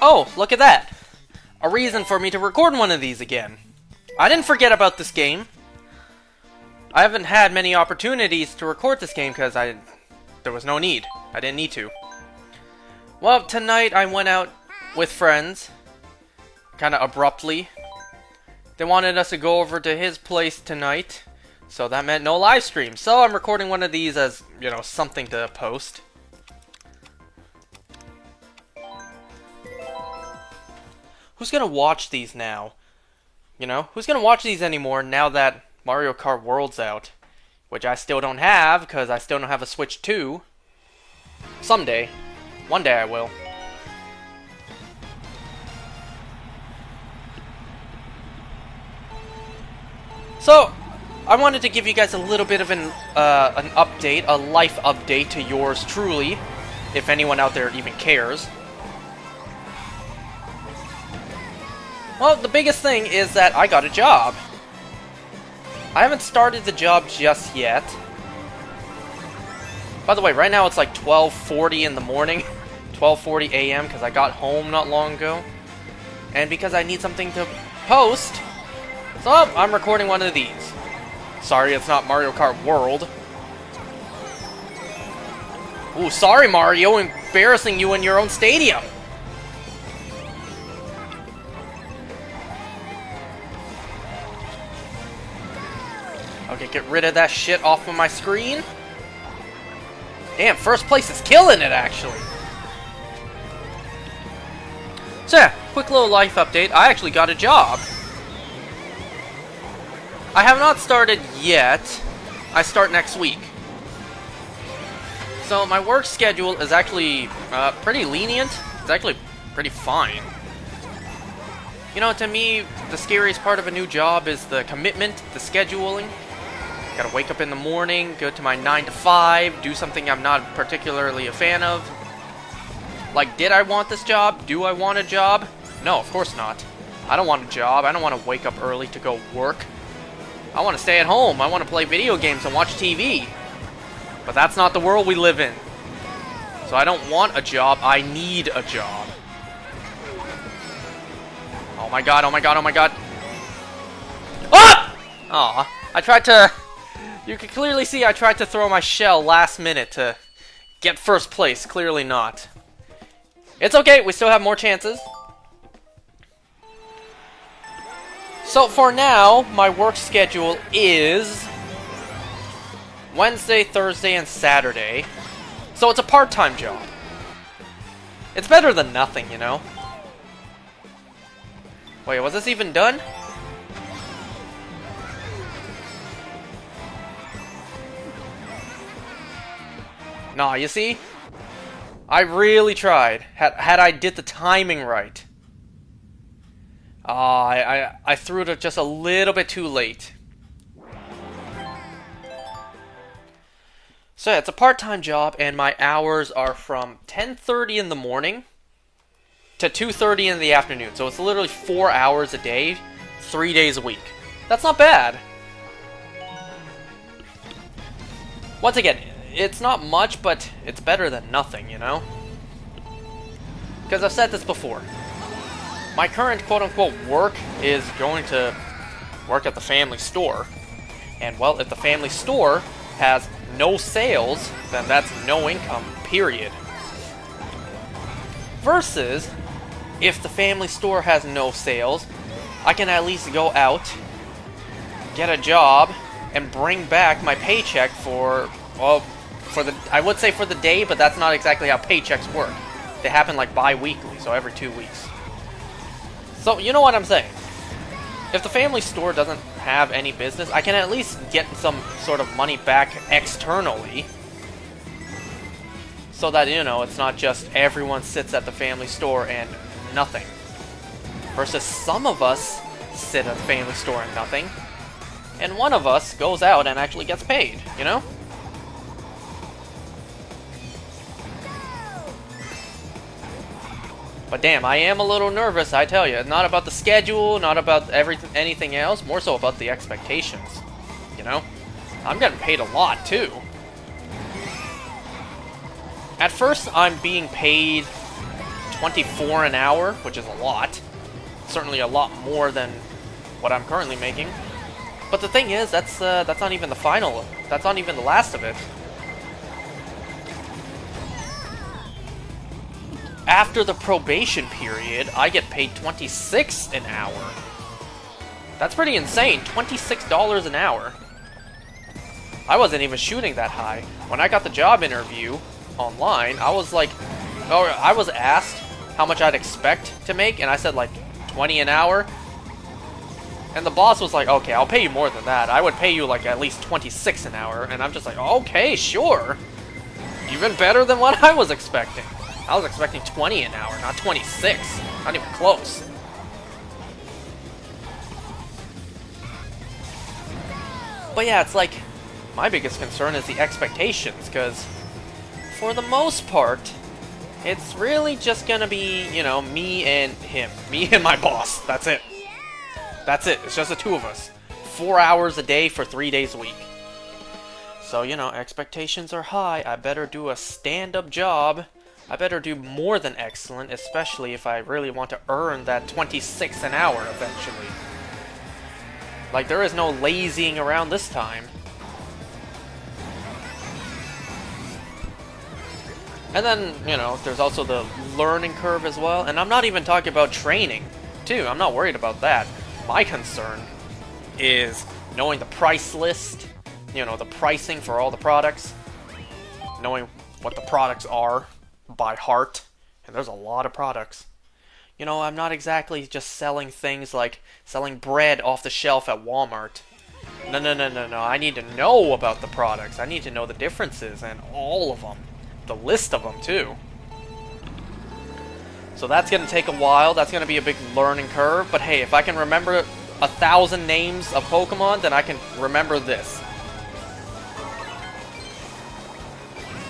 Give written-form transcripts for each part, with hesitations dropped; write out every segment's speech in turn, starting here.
Oh, look at that! A reason for me to record one of these again. I didn't forget about this game. I haven't had many opportunities to record this game because there was no need. I didn't need to. Well, tonight I went out with friends, kind of abruptly. They wanted us to go over to his place tonight, so that meant no live stream. So I'm recording one of these as, you know, something to post. Who's gonna watch these now? You know, who's gonna watch these anymore now that Mario Kart World's out? Which I still don't have, because I still don't have a Switch 2. Someday. One day I will. So, I wanted to give you guys a little bit of an update, a life update to yours truly, if anyone out there even cares. Well, the biggest thing is that I got a job. I haven't started the job just yet. By the way, right now it's like 12:40 in the morning, 12:40 a.m. because I got home not long ago. And because I need something to post, so I'm recording one of these. Sorry, it's not Mario Kart World. Ooh, sorry Mario, embarrassing you in your own stadium. Okay, get rid of that shit off of my screen. Damn, first place is killing it, actually. So yeah, quick little life update. I actually got a job. I have not started yet. I start next week. So my work schedule is actually pretty lenient. It's actually pretty fine. You know, to me, the scariest part of a new job is the commitment, the scheduling. Gotta wake up in the morning, go to my 9 to 5, do something I'm not particularly a fan of. Like, did I want this job? Do I want a job? No, of course not. I don't want a job. I don't want to wake up early to go work. I want to stay at home. I want to play video games and watch TV. But that's not the world we live in. So I don't want a job. I need a job. Oh my god, oh my god, oh my god. Ah! Aw, I tried to... You can clearly see I tried to throw my shell last minute to get first place. Clearly not. It's okay, we still have more chances. So for now, my work schedule is Wednesday, Thursday, and Saturday. So it's a part-time job. It's better than nothing, you know? Wait, was this even done? Nah, you see? I really tried. Had I did the timing right. I threw it just a little bit too late. So yeah, it's a part-time job, and my hours are from 10:30 in the morning to 2:30 in the afternoon. So it's literally 4 hours a day, 3 days a week. That's not bad. Once again, it's not much, but it's better than nothing, you know? Because I've said this before. My current quote-unquote work is going to work at the family store. And, well, if the family store has no sales, then that's no income, period. Versus, if the family store has no sales, I can at least go out, get a job, and bring back my paycheck for, well, I would say for the day, but that's not exactly how paychecks work. They happen like bi-weekly, so every 2 weeks. So, you know what I'm saying. If the family store doesn't have any business, I can at least get some sort of money back externally. So that, you know, it's not just everyone sits at the family store and nothing. Versus some of us sit at the family store and nothing. And one of us goes out and actually gets paid, you know? But damn, I am a little nervous, I tell you. Not about the schedule, not about anything else, more so about the expectations. You know? I'm getting paid a lot, too. At first, I'm being paid 24 an hour, which is a lot. Certainly a lot more than what I'm currently making. But the thing is, that's not even the final. That's not even the last of it. After the probation period, I get paid 26 an hour. That's pretty insane, $26 an hour. I wasn't even shooting that high. When I got the job interview online, I was like, oh, I was asked how much I'd expect to make, and I said like 20 an hour. And the boss was like, okay, I'll pay you more than that. I would pay you like at least 26 an hour. And I'm just like, okay, sure. Even better than what I was expecting. I was expecting 20 an hour, not 26. Not even close. But yeah, it's like, my biggest concern is the expectations, because for the most part, it's really just gonna be, you know, me and him. Me and my boss. That's it. That's it. It's just the two of us. 4 hours a day for 3 days a week. So, you know, expectations are high. I better do a stand-up job. I better do more than excellent, especially if I really want to earn that 26 an hour eventually. Like, there is no lazying around this time. And then, you know, there's also the learning curve as well. And I'm not even talking about training, too. I'm not worried about that. My concern is knowing the price list, you know, the pricing for all the products, knowing what the products are by heart. And there's a lot of products. You know, I'm not exactly just selling things like selling bread off the shelf at Walmart. No. I need to know about the products. I need to know the differences and all of them. The list of them, too. So that's going to take a while. That's going to be a big learning curve. But hey, if I can remember 1,000 names of Pokemon, then I can remember this.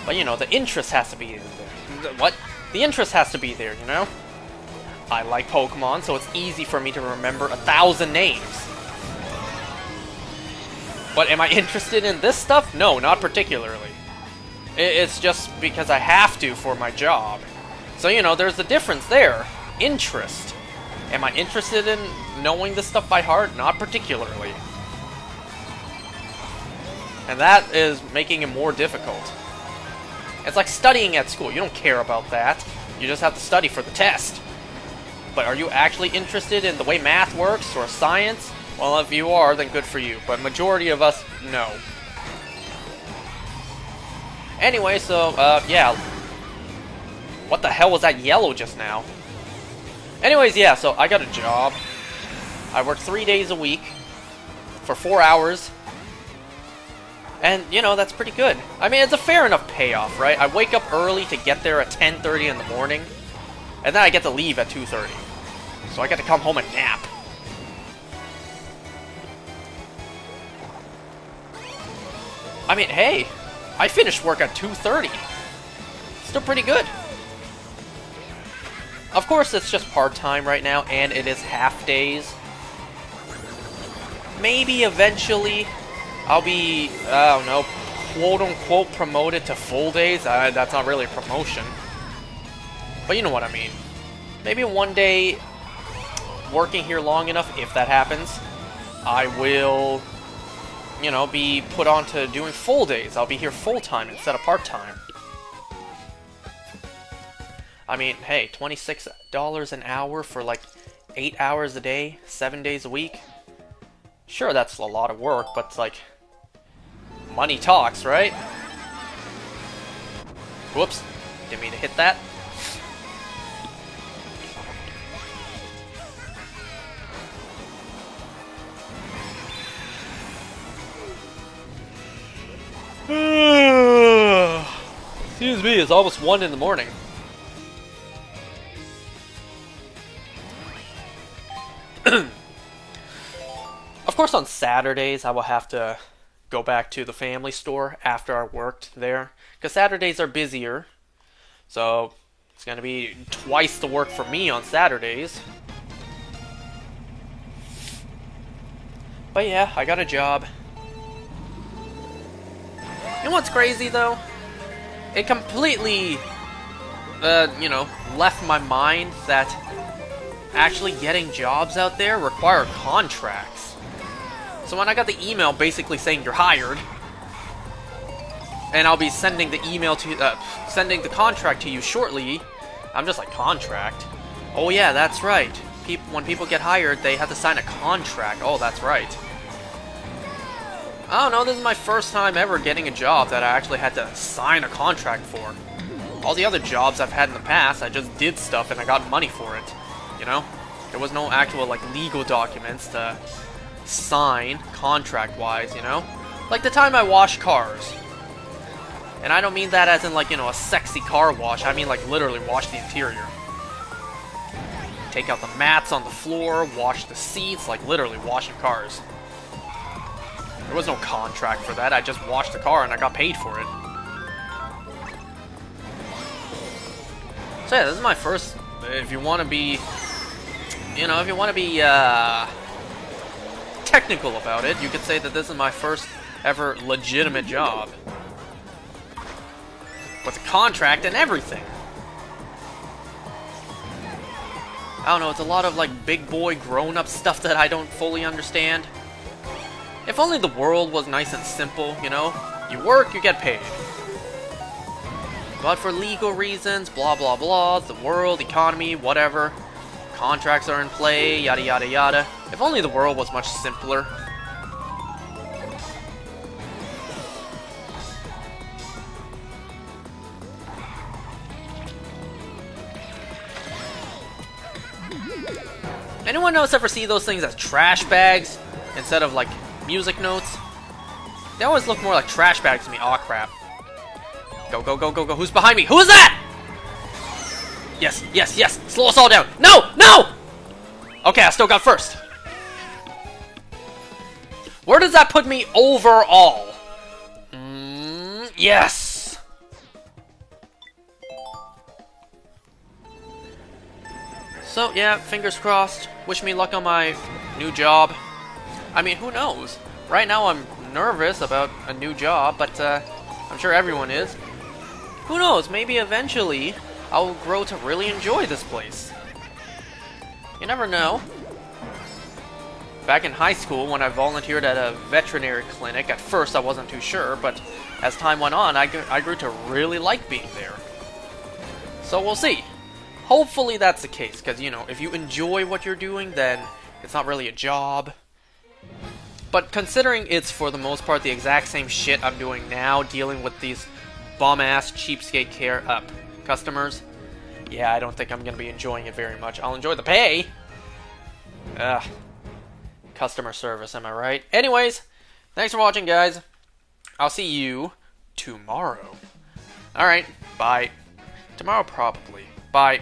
But, you know, the interest has to be there. What? The interest has to be there, you know? I like Pokemon, so it's easy for me to remember 1,000 names. But am I interested in this stuff? No, not particularly. It's just because I have to for my job. So, you know, there's a difference there. Interest. Am I interested in knowing this stuff by heart? Not particularly. And that is making it more difficult. It's like studying at school. You don't care about that. You just have to study for the test. But are you actually interested in the way math works or science? Well, if you are, then good for you. But majority of us, no. Anyway, so, yeah. What the hell was that yellow just now? Anyways, yeah, so I got a job. I work 3 days a week for 4 hours. And, you know, that's pretty good. I mean, it's a fair enough payoff, right? I wake up early to get there at 10:30 in the morning. And then I get to leave at 2:30. So I get to come home and nap. I mean, hey, I finished work at 2:30. Still pretty good. Of course, it's just part-time right now, and it is half days. Maybe eventually I'll be, I don't know, quote-unquote promoted to full days. That's not really a promotion. But you know what I mean. Maybe one day, working here long enough, if that happens, I will, you know, be put on to doing full days. I'll be here full-time instead of part-time. I mean, hey, $26 an hour for like 8 hours a day, 7 days a week. Sure, that's a lot of work, but it's like, money talks, right? Whoops, didn't mean to hit that. Excuse me, it's almost 1 in the morning. Of course, on Saturdays, I will have to go back to the family store after I worked there. Because Saturdays are busier. So, it's going to be twice the work for me on Saturdays. But yeah, I got a job. You know what's crazy, though? It completely you know, left my mind that actually getting jobs out there require contracts. So when I got the email basically saying you're hired, and I'll be sending the email to, sending the contract to you shortly, I'm just like, contract? Oh yeah, that's right. When people get hired, they have to sign a contract. Oh, that's right. I don't know, this is my first time ever getting a job that I actually had to sign a contract for. All the other jobs I've had in the past, I just did stuff and I got money for it. You know? There was no actual, like, legal documents to sign, contract-wise, you know? Like the time I washed cars. And I don't mean that as in, like, you know, a sexy car wash. I mean, like, literally wash the interior. Take out the mats on the floor, wash the seats, like, literally washing cars. There was no contract for that. I just washed the car and I got paid for it. So yeah, this is my first, if you want to be, you know, if you want to be technical about it, you could say that this is my first ever legitimate job. With a contract and everything. I don't know, it's a lot of like big boy grown-up stuff that I don't fully understand. If only the world was nice and simple, you know? You work, you get paid. But for legal reasons, blah blah blah, the world, economy, whatever, contracts are in play, yada yada yada. If only the world was much simpler. Anyone else ever see those things as trash bags instead of like music notes? They always look more like trash bags to me. Aw, crap. Go, go, go, go, go. Who's behind me? Who is that? Yes, yes, yes. Slow us all down. No, no! Okay, I still got first. Where does that put me overall? Yes! So, yeah, fingers crossed. Wish me luck on my new job. I mean, who knows? Right now I'm nervous about a new job, but I'm sure everyone is. Who knows? Maybe eventually I'll grow to really enjoy this place. You never know. Back in high school, when I volunteered at a veterinary clinic, at first I wasn't too sure, but as time went on, I grew to really like being there. So we'll see. Hopefully that's the case, because, you know, if you enjoy what you're doing, then it's not really a job. But considering it's, for the most part, the exact same shit I'm doing now, dealing with these bum-ass cheapskate customers, yeah, I don't think I'm going to be enjoying it very much. I'll enjoy the pay. Ugh. Customer service, am I right? Anyways, thanks for watching, guys. I'll see you tomorrow. Alright, bye. Tomorrow, probably. Bye.